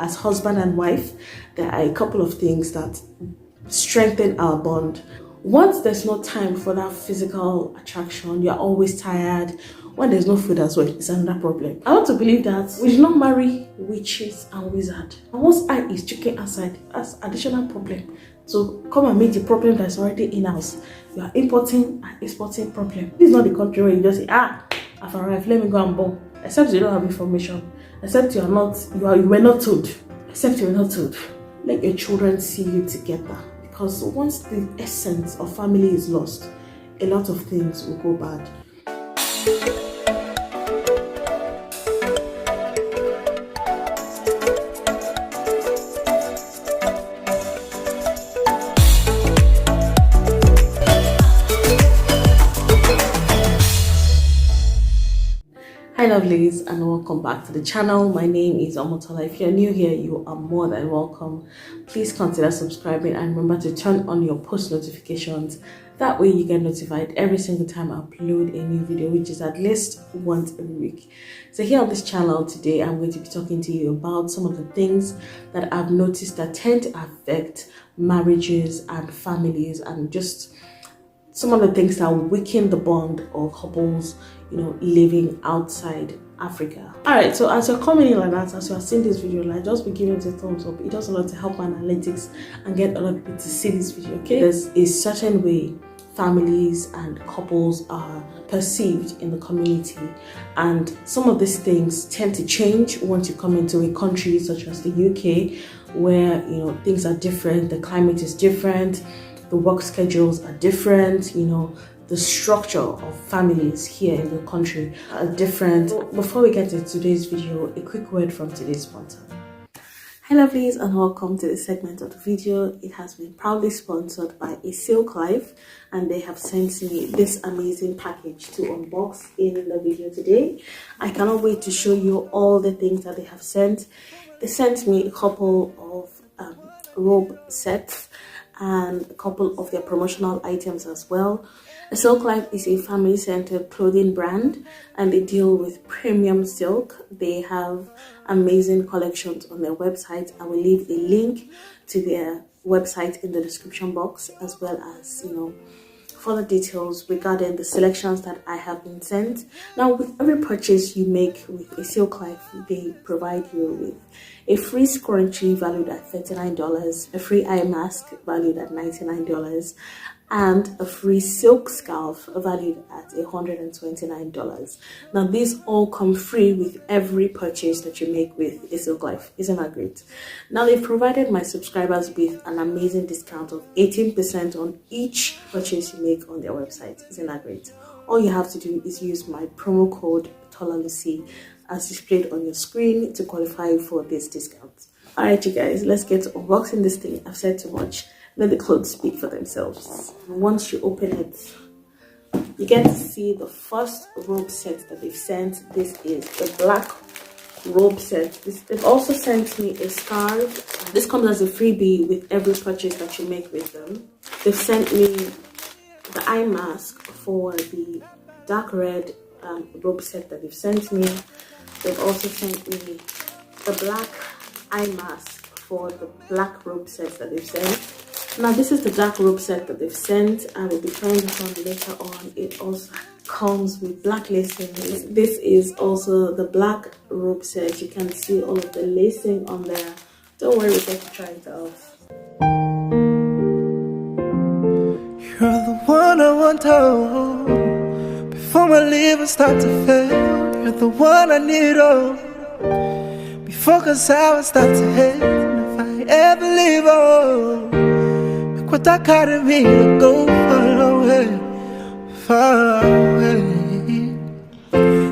as husband and wife, there are a couple of things that strengthen our bond. Once there's no time for that physical attraction, you're always tired. When there's no food as well, it's another problem. I want to believe that we did not marry witches and wizards. And once eye is chicken outside, that's additional problem. So come and meet the problem that's already in-house. You are importing and exporting problem. This is not the country where you just say, I've arrived, let me go and bomb. Except you don't have information. Except you were not told. Except you were not told. Let your children see you together. Because once the essence of family is lost, a lot of things will go bad. Hi lovelies, and welcome back to the channel. My name is Tola. If you're new here, you are more than welcome. Please consider subscribing and remember to turn on your post notifications. That way you get notified every single time I upload a new video, which is at least once every week. So here on this channel today, I'm going to be talking to you about some of the things that I've noticed that tend to affect marriages and families, and just some of the things that weaken the bond of couples, living outside Africa. Alright, so as you're coming in like that, as you are seeing this video, like, just be giving it a thumbs up. It does a lot to help my analytics and get other people to see this video, okay? There's a certain way families and couples are perceived in the community, and some of these things tend to change once you come into a country such as the UK, where things are different, the climate is different, the work schedules are different, the structure of families here in the country are different. Before we get into today's video, a quick word from today's sponsor. Hi lovelies, and welcome to this segment of the video. It has been proudly sponsored by A Silk Life, and they have sent me this amazing package to unbox in the video today. I cannot wait to show you all the things that they have sent. They sent me a couple of robe sets and a couple of their promotional items as well. Silk Life is a family-centered clothing brand, and they deal with premium silk. They have amazing collections on their website. I will leave a link to their website in the description box, as well as further details regarding the selections that I have been sent. Now, with every purchase you make with A Silk Life, they provide you with a free scrunchie valued at $39, a free eye mask valued at $99, and a free silk scarf valued at $129. Now, these all come free with every purchase that you make with A Silk Life. Isn't that great? Now, they've provided my subscribers with an amazing discount of 18% on each purchase you make on their website. Isn't that great? All you have to do is use my promo code Tola Lusi as displayed on your screen to qualify for this discount. Alright, you guys, let's get to unboxing this thing. I've said too much. Let the clothes speak for themselves. Once you open it, you get to see the first robe set that they've sent. This is the black robe set. They've also sent me a scarf. This comes as a freebie with every purchase that you make with them. They've sent me the eye mask for the dark red robe set that they've sent me. They've also sent me the black eye mask for the black robe sets that they've sent. Now, this is the dark robe set that they've sent. I will be trying this on later on. It also comes with black lacing. This is also the black robe set. You can see all of the lacing on there. Don't worry, we get to try it out. You're the one I want to hold before my liver starts to fail. You're the one I need, before cause I will start to hate. If I ever leave, what I gotta be to go far away, far away.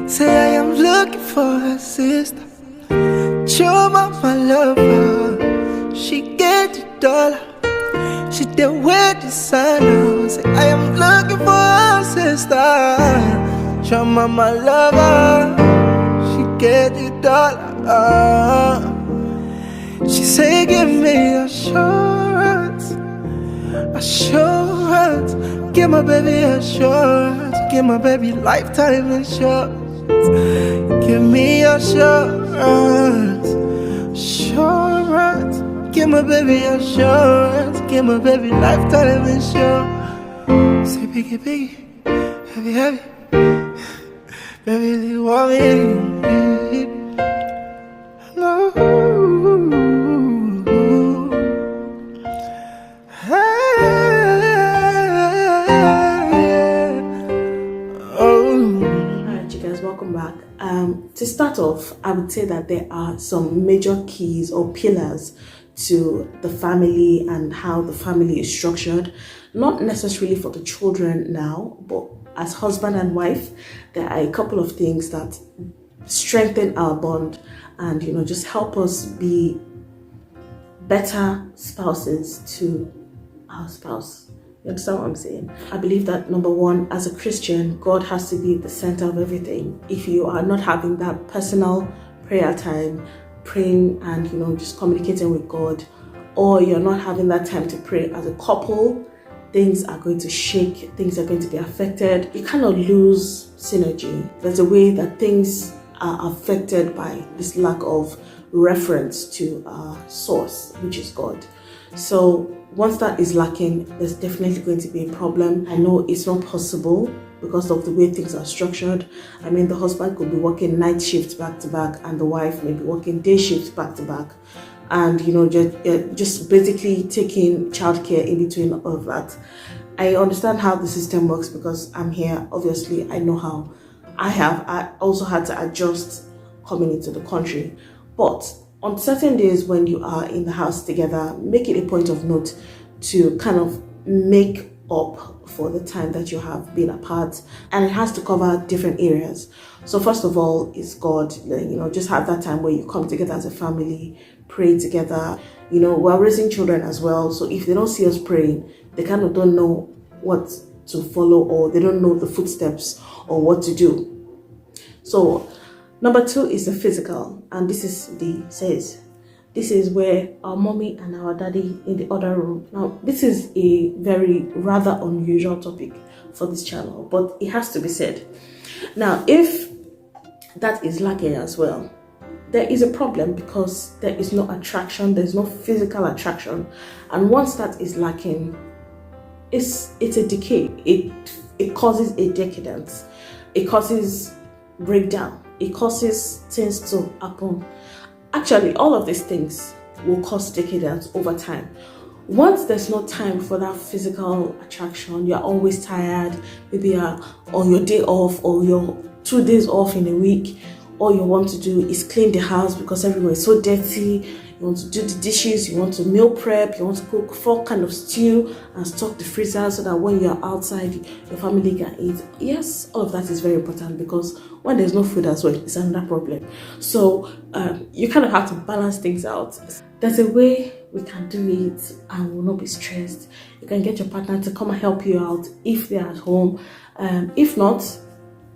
Say I am looking for a sister, your mama lover. She get the dollar, she there with the sun. Say I am looking for a sister, your mama lover. She get the dollar. She say give me assurance, assurance. Give my baby assurance, give my baby lifetime insurance. Give me assurance, assurance. Give my baby assurance, give my baby lifetime insurance. Say biggie, biggie, heavy, heavy. Baby, you want me? No. Alright, you guys, welcome back. To start off, I would say that there are some major keys or pillars to the family and how the family is structured. Not necessarily for the children now, but as husband and wife, there are a couple of things that strengthen our bond and, you know, just help us be better spouses to our spouse. You understand what I'm saying? I believe that number one, as a Christian, God has to be the center of everything. If you are not having that personal prayer time, praying and, you know, just communicating with God, or you're not having that time to pray as a couple, things are going to shake, things are going to be affected. You cannot lose synergy. There's a way that things are affected by this lack of reference to our source, which is God. So once that is lacking, there's definitely going to be a problem. I know it's not possible because of the way things are structured. I mean, the husband could be working night shifts back to back and the wife may be working day shifts back to back. And, you know, just basically taking childcare in between all of that. I understand how the system works because I'm here. Obviously, I know how I also had to adjust coming into the country. But on certain days when you are in the house together, make it a point of note to kind of make up for the time that you have been apart, and it has to cover different areas. So first of all is God. You know, just have that time where you come together as a family, pray together. You know, we're raising children as well, so if they don't see us praying, they kind of don't know what to follow, or they don't know the footsteps or what to do. So number two is the physical, and this is where our mommy and our daddy in the other room. Now, this is a very rather unusual topic for this channel, but it has to be said. Now, if that is lacking as well, there is a problem because there is no attraction, there's no physical attraction. And once that is lacking, it's a decay. It causes a decadence. It causes breakdown. It causes things to happen. Actually, all of these things will cause decadence over time. Once there's no time for that physical attraction, you're always tired, maybe you're on your day off or your 2 days off in a week, all you want to do is clean the house because everywhere is so dirty. You want to do the dishes, you want to meal prep, you want to cook 4 kinds of stew and stock the freezer so that when you're outside, your family can eat. Yes, all of that is very important because when there's no food as well, it's another problem. So you kind of have to balance things out. There's a way we can do it and will not be stressed. You can get your partner to come and help you out if they're at home. If not,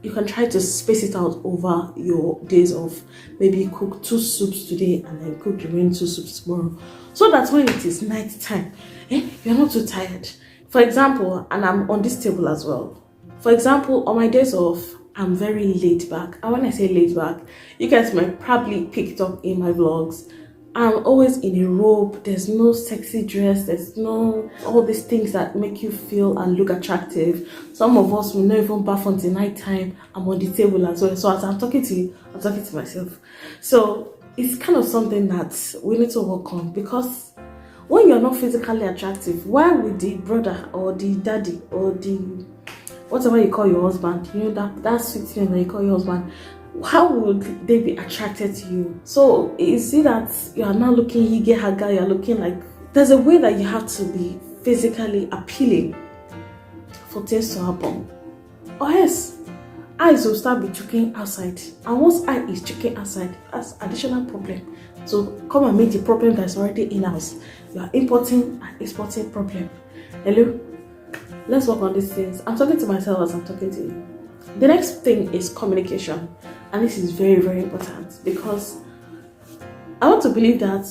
you can try to space it out over your days off. Maybe cook 2 soups today and then cook the remaining 2 soups tomorrow. So that when it is night time, you're not too tired. For example, and I'm on this table as well. For example, on my days off, I'm very laid back. And when I say laid back, you guys might probably pick it up in my vlogs. I'm always in a robe. There's no sexy dress. There's no all these things that make you feel and look attractive. Some of us will not even bath until night time. I'm on the table as well. So as I'm talking to you, I'm talking to myself. So it's kind of something that we need to work on, because when you're not physically attractive, why would the brother or the daddy or the whatever you call your husband, you know, that sweet name that you call your husband, how would they be attracted to you? So you see that you are now looking hige haga, you're looking like, there's a way that you have to be physically appealing for things to happen, or else eyes will start be choking outside, and once eye is choking outside, that's additional problem. So come and meet the problem that's already in house. You are importing and exporting problem. Hello, let's work on these things. I'm talking to myself as I'm talking to you. The next thing is communication, and this is very, very important, because I want to believe that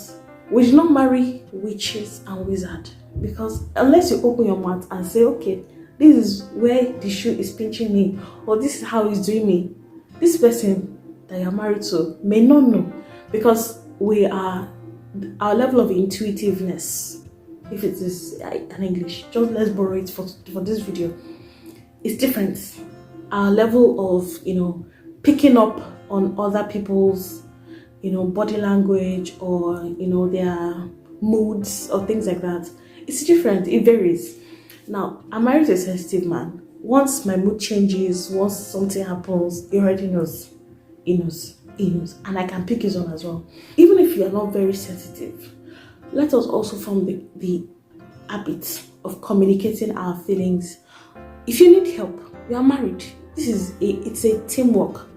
we do not marry witches and wizards, because unless you open your mouth and say, okay, this is where the shoe is pinching me, or this is how it's doing me, this person that you're married to may not know, because we are our level of intuitiveness, if it is an English, just let's borrow it for this video, is different. Our level of, picking up on other people's, body language, or, their moods or things like that, it's different. It varies. Now, I'm married to a sensitive man. Once my mood changes, once something happens, he already knows. He knows. And I can pick his on as well. Even if you are not very sensitive, let us also form the habit of communicating our feelings. If you need help, you are married. It's a teamwork.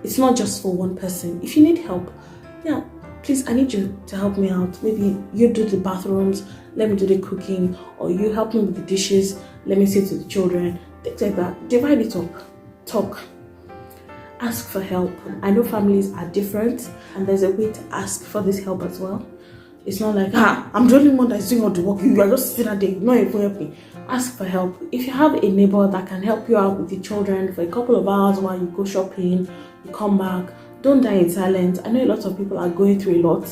It's not just for one person. If you need help, yeah, please, I need you to help me out. Maybe you do the bathrooms, let me do the cooking, or you help me with the dishes, let me see to the children, things like that. Divide it up. Talk. Ask for help. I know families are different, and there's a way to ask for this help as well. It's not like, I'm the only one that's doing all the work. You are just sitting there, not even helping. Ask for help. If you have a neighbor that can help you out with the children for a couple of hours while you go shopping, you come back, don't die in silence. I know a lot of people are going through a lot,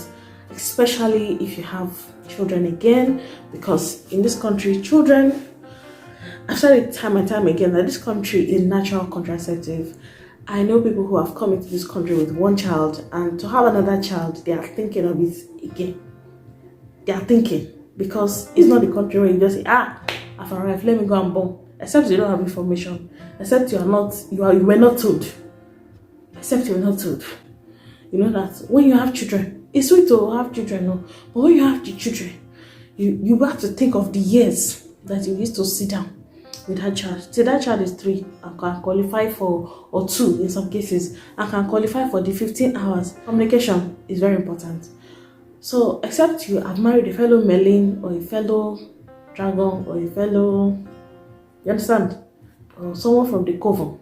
especially if you have children again, because in this country, children, I've said it time and time again that this country is natural contraceptive. I know people who have come into this country with one child, and to have another child, they are thinking of it again. They are thinking, because it's not the country where you just say, I've arrived, let me go and born. Except you don't have information. Except you were not told. Except you were not told. You know that when you have children, it's sweet to have children, no? But when you have the children, you have to think of the years that you used to sit down with that child. Say that child is 3 and can qualify for, or 2 in some cases, and can qualify for the 15 hours. Communication is very important. So, except you have married a fellow Merlin, or a fellow dragon, or a fellow, you understand? Or someone from the coven.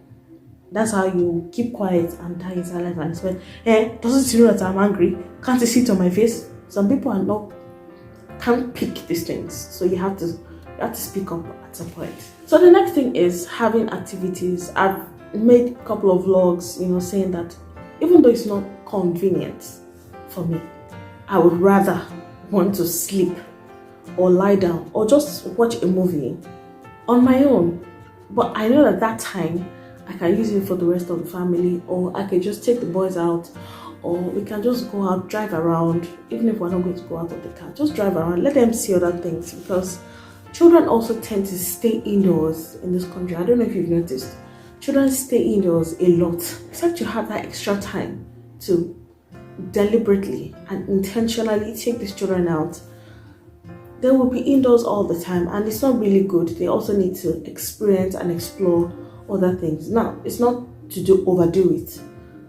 That's how you keep quiet and die in silence and expect, doesn't you know that I'm angry? Can't you see it on my face? Some people can't pick these things. So you have to speak up at some point. So the next thing is having activities. I've made a couple of vlogs, saying that even though it's not convenient for me, I would rather want to sleep or lie down or just watch a movie on my own. But I know that time I can use it for the rest of the family, or I can just take the boys out, or we can just go out, drive around. Even if we're not going to go out of the car, just drive around, let them see other things, because children also tend to stay indoors in this country. I don't know if you've noticed. Children stay indoors a lot. Except you have that extra time to deliberately and intentionally take these children out. They will be indoors all the time, and it's not really good. They also need to experience and explore other things. Now, it's not to overdo it.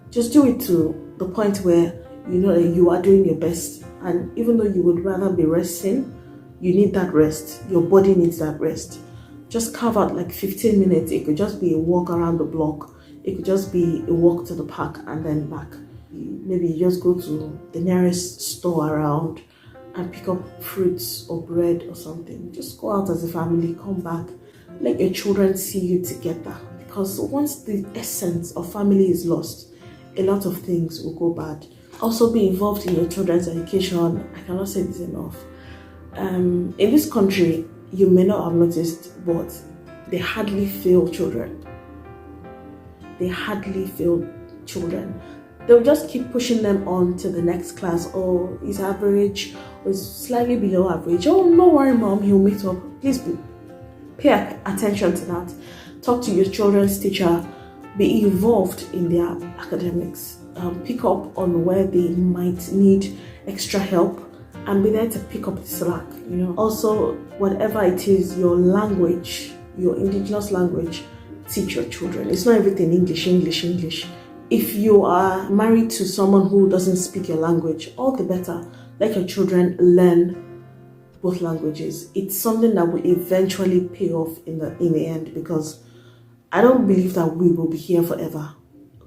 Just do it to the point where you know that you are doing your best. And even though you would rather be resting, you need that rest. Your body needs that rest. Just carve out like 15 minutes. It could just be a walk around the block. It could just be a walk to the park and then back. Maybe you just go to the nearest store around and pick up fruits or bread or something. Just go out as a family, come back. Let your children see you together. Because once the essence of family is lost, a lot of things will go bad. Also, be involved in your children's education. I cannot say this enough. In this country, you may not have noticed, but they hardly fail children. They hardly fail children. They'll just keep pushing them on to the next class. Oh, he's average, or he's slightly below average. Oh, no worry, mom, he'll meet up. Please pay attention to that. Talk to your children's teacher. Be involved in their academics. Pick up on where they might need extra help, and be there to pick up the slack. Also, whatever it is, your language, your indigenous language, teach your children. It's not everything English. If you are married to someone who doesn't speak your language, all the better. Let your children learn both languages. It's something that will eventually pay off in the end, because I don't believe that we will be here forever.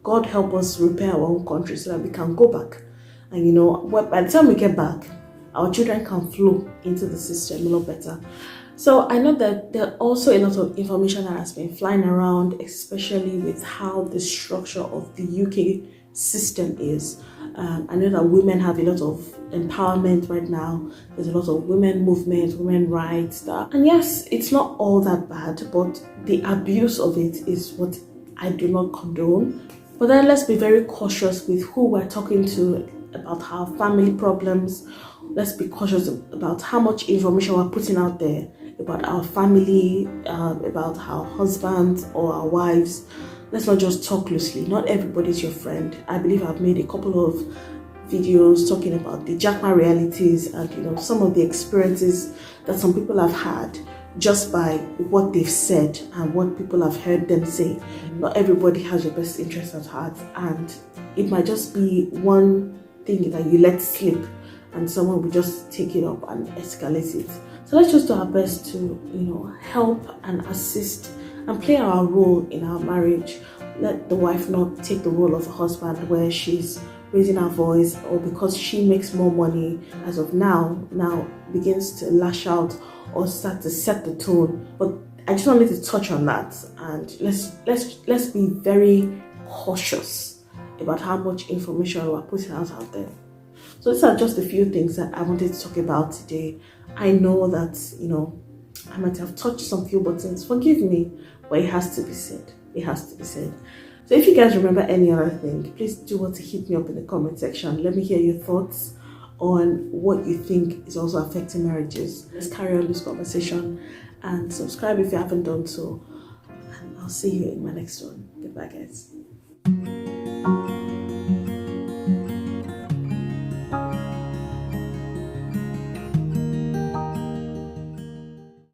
God help us repair our own country so that we can go back. And by the time we get back, our children can flow into the system a lot better. So I know that there are also a lot of information that has been flying around, especially with how the structure of the UK system is. I know that women have a lot of empowerment right now. There's a lot of women movement, women rights, and yes, it's not all that bad, but the abuse of it is what I do not condone. But then let's be very cautious with who we're talking to about our family problems. Let's be cautious about how much information we're putting out there about our family, about our husbands or our wives. Let's not just talk loosely. Not everybody's your friend. I believe I've made a couple of videos talking about the Jackma realities and some of the experiences that some people have had just by what they've said and what people have heard them say. Not everybody has your best interest at heart, and it might just be one thing that you let slip and someone will just take it up and escalate it. So let's just do our best to help and assist and play our role in our marriage. Let the wife not take the role of a husband where she's raising her voice, or because she makes more money as of now begins to lash out or start to set the tone. But I just wanted to touch on that, and let's be very cautious about how much information we're putting out there. So these are just a few things that I wanted to talk about today. I know that I might have touched some few buttons, forgive me, but it has to be said. It has to be said. So if you guys remember any other thing, please do want to hit me up in the comment section. Let me hear your thoughts on what you think is also affecting marriages. Let's carry on this conversation, and subscribe if you haven't done so. And I'll see you in my next one. Goodbye, guys.